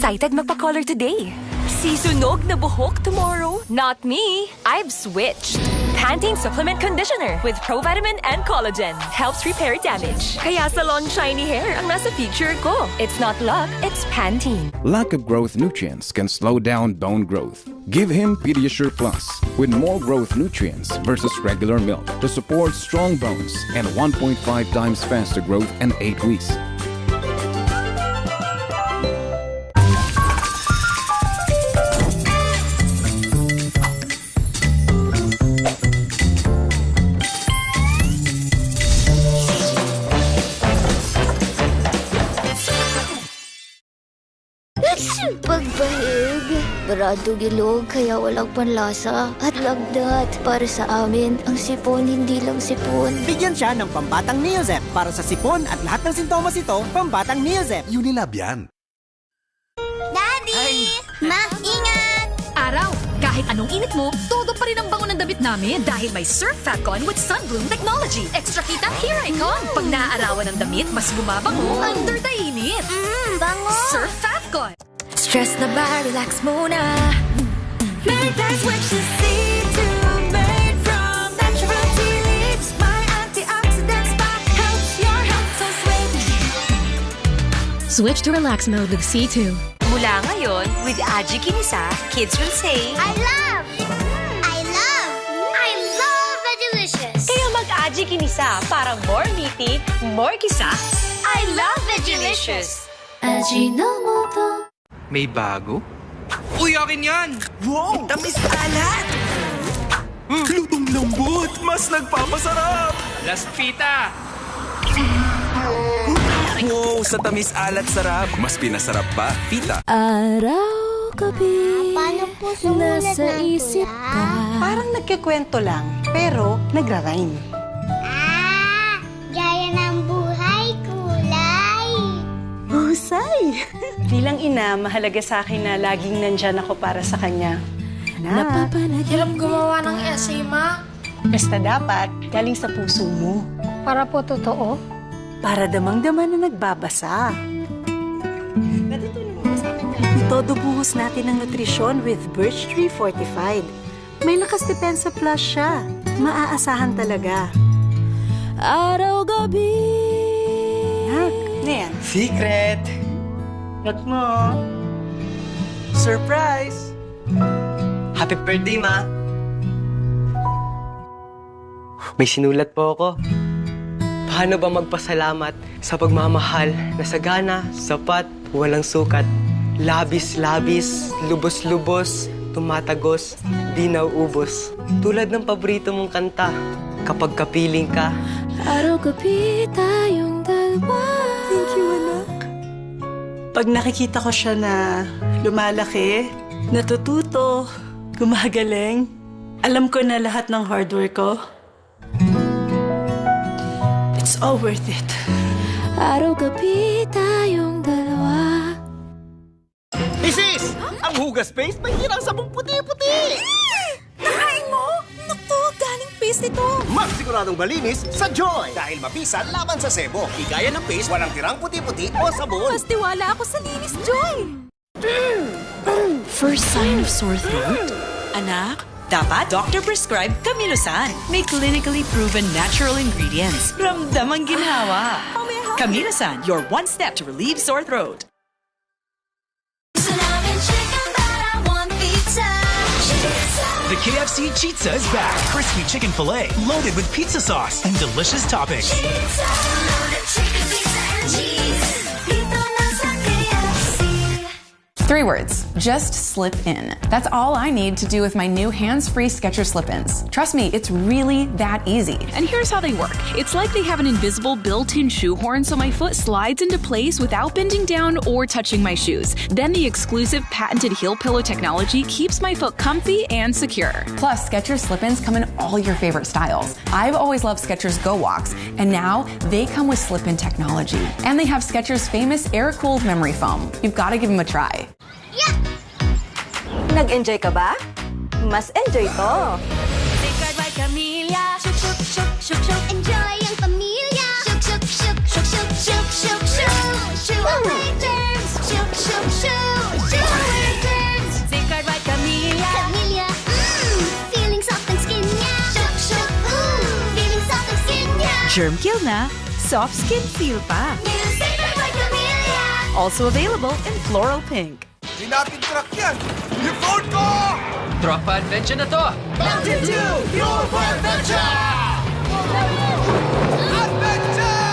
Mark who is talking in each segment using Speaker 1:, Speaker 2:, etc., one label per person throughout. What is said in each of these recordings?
Speaker 1: excited magpa-color today. Sisunog na buhok tomorrow? Not me. I've switched. Pantene Supplement Conditioner with Provitamin and Collagen helps repair damage. Kaya salon shiny hair ang nasa feature ko. It's not luck, it's Pantene.
Speaker 2: Lack of growth nutrients can slow down bone growth. Give him Pediasure Plus with more growth nutrients versus regular milk to support strong bones and 1.5 times faster growth in 8 weeks.
Speaker 3: Pagbahig, barado gilog kaya walang panlasa at lagdat. Para sa amin, ang sipon hindi lang sipon.
Speaker 4: Bigyan siya ng pambatang Neozep. Para sa sipon at lahat ng sintomas ito, pambatang Neozep.
Speaker 5: Unilab yan.
Speaker 3: Daddy! Ma, ingat!
Speaker 6: Araw, kahit anong init mo, todo pa rin ang bango ng damit namin dahil may Surf Fatcon with Sunbloom Technology. Extra kita, here I come! Pag naaarawan ng damit, mas bumabango under the init.
Speaker 3: Bango!
Speaker 6: Surf Fatcon!
Speaker 1: Stress na ba? Relax muna.
Speaker 7: Made by Switch to C2, made from natural tea leaves. My antioxidant spa helps your health so sweet.
Speaker 6: Switch to relax mode with C2.
Speaker 1: Mula ngayon, with Aji Kinisa, kids will say,
Speaker 3: I love Vegelicious.
Speaker 1: kaya mag-Aji Kinisa para more meaty, more kisa. I love Vegelicious.
Speaker 3: Ajinomoto.
Speaker 8: May bago? Uy, akin yan!
Speaker 4: Wow!
Speaker 8: Tamis alat!
Speaker 5: Lutong lambot! Mas nagpapasarap!
Speaker 8: Last pita!
Speaker 5: Wow! Sa tamis alat sarap! Mas pinasarap pa, pita!
Speaker 7: Araw, gabi,
Speaker 3: Paano po sumulat
Speaker 7: nasa
Speaker 3: ng
Speaker 7: isip
Speaker 3: tula?
Speaker 7: ka.
Speaker 4: Parang nagkikwento lang, pero nagra-rhyme.
Speaker 3: Gaya ng buhay kulay.
Speaker 4: Husay! Bilang ina, mahalaga sa akin na laging nandyan ako para sa kanya.
Speaker 7: Napapanaginip
Speaker 6: gumawa ng essay, Ma.
Speaker 4: Basta dapat, galing sa puso mo.
Speaker 6: Para po totoo.
Speaker 4: Para damang-dama na nagbabasa. Todo buhos natin ng nutrisyon with Birch Tree Fortified. May lakas depensa plus siya. Maaasahan talaga.
Speaker 7: Araw-gabi.
Speaker 4: Ha? Ano yan?
Speaker 8: Secret!
Speaker 4: Got mo. Surprise!
Speaker 8: Happy birthday, Ma! May sinulat po ako. Paano ba magpasalamat sa pagmamahal na sagana, sapat, walang sukat, labis-labis, lubos-lubos, tumatagos, di nauubos. Tulad ng paborito mong kanta, kapag kapiling ka.
Speaker 7: Araw-gabi tayong dalawa.
Speaker 4: Thank you, anak. Pag nakikita ko siya na lumalaki, natututo, gumagaling, alam ko na lahat ng hard work ko, it's all worth it.
Speaker 7: Araw-gabi tayong dalawa.
Speaker 5: Isis! Ang hugas paste may hirang sabong puti-puti!
Speaker 7: Nakain mo? Naku, galing paste ito.
Speaker 5: Mas siguradong malinis sa Joy! Dahil mabisa laban sa sebo. Igaya ng paste, walang tirang puti-puti o sabon.
Speaker 7: Mas tiwala ako sa Linis Joy.
Speaker 9: First sign of sore throat? Anak, dapat doctor prescribed Camilosan. May clinically proven natural ingredients. Ramdam ang ginhawa. Camilosan, your one step to relieve sore throat.
Speaker 10: The KFC Chizza is back. Crispy chicken filet, loaded with pizza sauce and delicious toppings.
Speaker 11: 3 words, just slip in. That's all I need to do with my new hands-free Skechers slip-ins. Trust me, it's really that easy.
Speaker 12: And here's how they work. It's like they have an invisible built-in shoehorn so my foot slides into place without bending down or touching my shoes. Then the exclusive patented heel pillow technology keeps my foot comfy and secure.
Speaker 11: Plus, Skechers slip-ins come in all your favorite styles. I've always loved Skechers Go Walks, and now they come with slip-in technology. And they have Skechers' famous air-cooled memory foam. You've got to give them a try.
Speaker 13: Nag-enjoy ka ba? Mas enjoy to.
Speaker 7: Safeguard by Camilla. Shuk, shuk, shuk, shuk, shuk. Enjoy ang pamilya. Shuk, shuk, shuk, shuk, shuk, shuk, shuk, shuk. Shuk away germs. Shuk, shuk, shuk.
Speaker 9: Germ kill na, soft skin feel pa. Also available in floral pink.
Speaker 5: Di natin truck yan! Yung phone ko!
Speaker 14: Tropa adventure na to!
Speaker 5: Mountain Dew! Fuel for adventure! Adventure!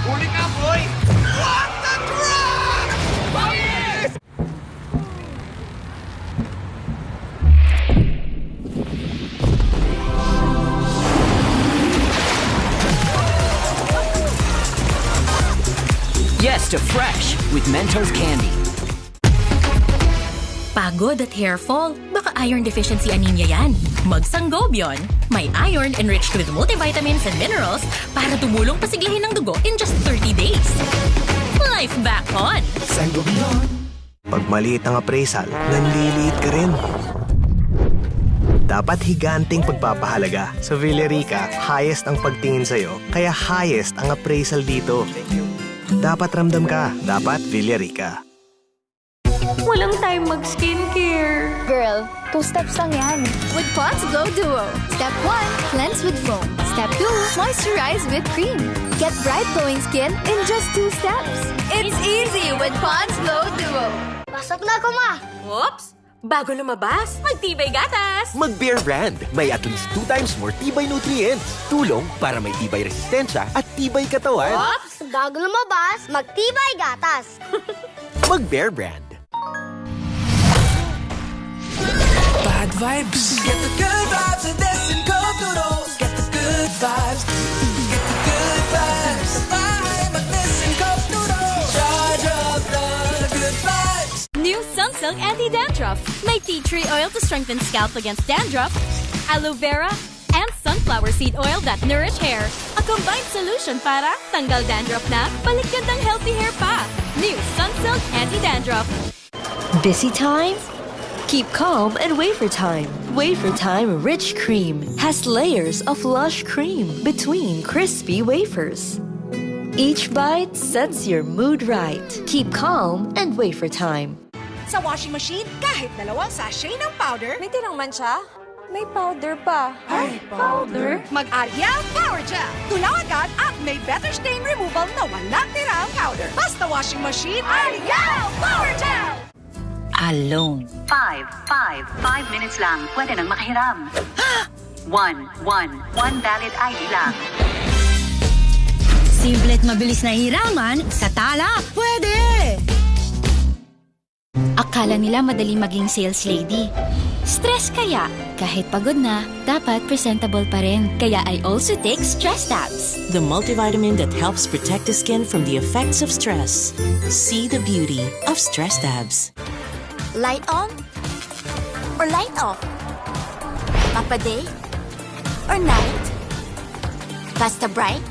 Speaker 5: Uli ka, boy! What the truck! Bilis!
Speaker 14: Yes to fresh with Mentos Candy.
Speaker 15: Pagod at hair fall? Baka iron deficiency anemia yan. Mag-Sangobion. May iron enriched with multivitamins and minerals para tumulong pasiglahin ng dugo in just 30 days. Life back on!
Speaker 16: Sangobion. Pag maliit ang appraisal, nanliliit ka rin. Dapat higanting pagpapahalaga. Sa Villarica, highest ang pagtingin sa'yo, kaya highest ang appraisal dito. Dapat ramdam ka. Dapat Villarica.
Speaker 3: Walang time mag-skincare. Girl, 2 steps lang yan. With Pond's Glow Duo. Step 1, cleanse with foam. Step 2, moisturize with cream. Get bright glowing skin in just 2 steps. It's easy with Pond's Glow Duo. Pasok na ako, ma!
Speaker 15: Whoops! Bago lumabas, magtibay gatas!
Speaker 17: Mag-Bear Brand. May at least 2 times more tibay nutrients. Tulong para may tibay resistensya at tibay katawan.
Speaker 3: Oops! Bago lumabas, magtibay gatas!
Speaker 17: Mag-Bear Brand.
Speaker 7: Bad vibes. Get the good vibes and this and Coke Noodles. Get the good vibes. Get the good vibes. I'm a this and Coke Noodles. Charge up the good vibes.
Speaker 18: New Sunsilk Anti-Dandruff. May tea tree oil to strengthen scalp against dandruff, aloe vera, and sunflower seed oil that nourish hair. A combined solution para tanggal dandruff na, balik gandang healthy hair pa. New Sunsilk Anti-Dandruff.
Speaker 19: Busy time? Keep calm and Wafer Time. Wafer Time Rich Cream has layers of lush cream between crispy wafers. Each bite sets your mood right. Keep calm and Wafer Time.
Speaker 9: Sa washing machine, kahit 2 sachet ng powder.
Speaker 13: May tirang man siya? May powder pa.
Speaker 9: Ay, powder? Mag-Ariel Power Gel. Tunaw agad at may better stain removal na walang tirang powder. Basta washing machine, Ariel Power Gel!
Speaker 20: Alone. 5 minutes lang. Pwede nang makahiram. 1 valid ID lang.
Speaker 18: Simple at mabilis na hiraman sa Tala. Pwede! Akala nila madali maging sales lady. Stress kaya? Kahit pagod na, dapat presentable pa rin. Kaya I also take Stress Tabs.
Speaker 21: The multivitamin that helps protect the skin from the effects of stress. See the beauty of Stress Tabs.
Speaker 3: Light on or light off? Mapa-day or night? Basta bright?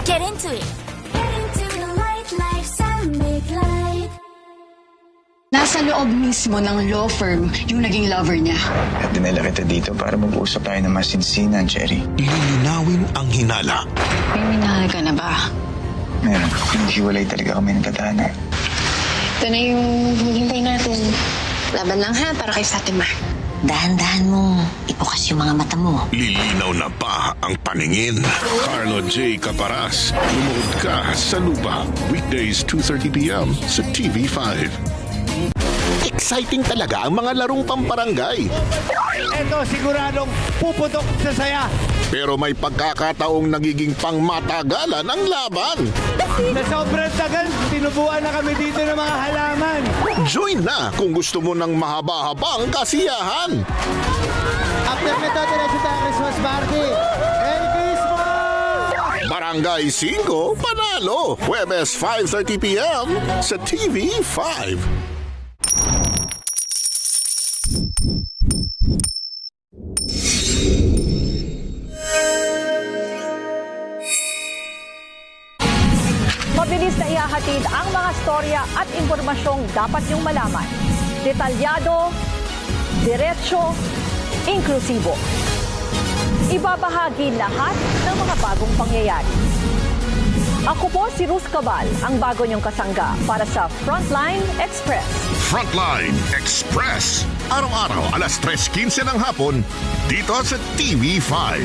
Speaker 3: Get into it. Get into the light life, Sunbig Light.
Speaker 22: Nasa loob mismo ng law firm yung naging lover niya.
Speaker 23: At dinala kita dito para mag-uusap tayo ng masinsinan, Cherry.
Speaker 24: Lilinawin ang hinala.
Speaker 22: May minahal ka na ba?
Speaker 23: Meron. Naghiwalay talaga kami ng tadhana.
Speaker 22: Ito na yung hintay natin. Laban lang ha, para kay Fatima.
Speaker 20: Dahan-dahan mo. Ipukas yung mga mata mo.
Speaker 24: Lilinaw na pa ang paningin. Carlo J. Caparas. Lumuhod ka sa lupa. Weekdays 2:30 p.m. sa TV5. Exciting talaga ang mga larong pamparangay.
Speaker 5: Ito siguradong puputok sa saya.
Speaker 24: Pero may pagkakataong nagiging pangmatagalan ang laban.
Speaker 5: Sa sobrang tagal, tinubuan na kami dito ng mga halaman.
Speaker 24: Join na kung gusto mo ng mahaba-habang kasiyahan.
Speaker 5: After nito, diretso tayo Christmas party. Merry Christmas!
Speaker 24: Barangay 5, Panalo. Huwebes 5:30 p.m. sa TV5.
Speaker 25: Mabilis na ihahatid ang mga storya at impormasyong dapat niyong malaman. Detalyado, diretso, inklusibo. Ibabahagi lahat ng mga bagong pangyayari. Ako po si Ruth Cabal, ang bago niyong kasangga para sa Frontline Express.
Speaker 24: Frontline Express. Araw-araw, 3:15 ng hapon, dito sa TV5.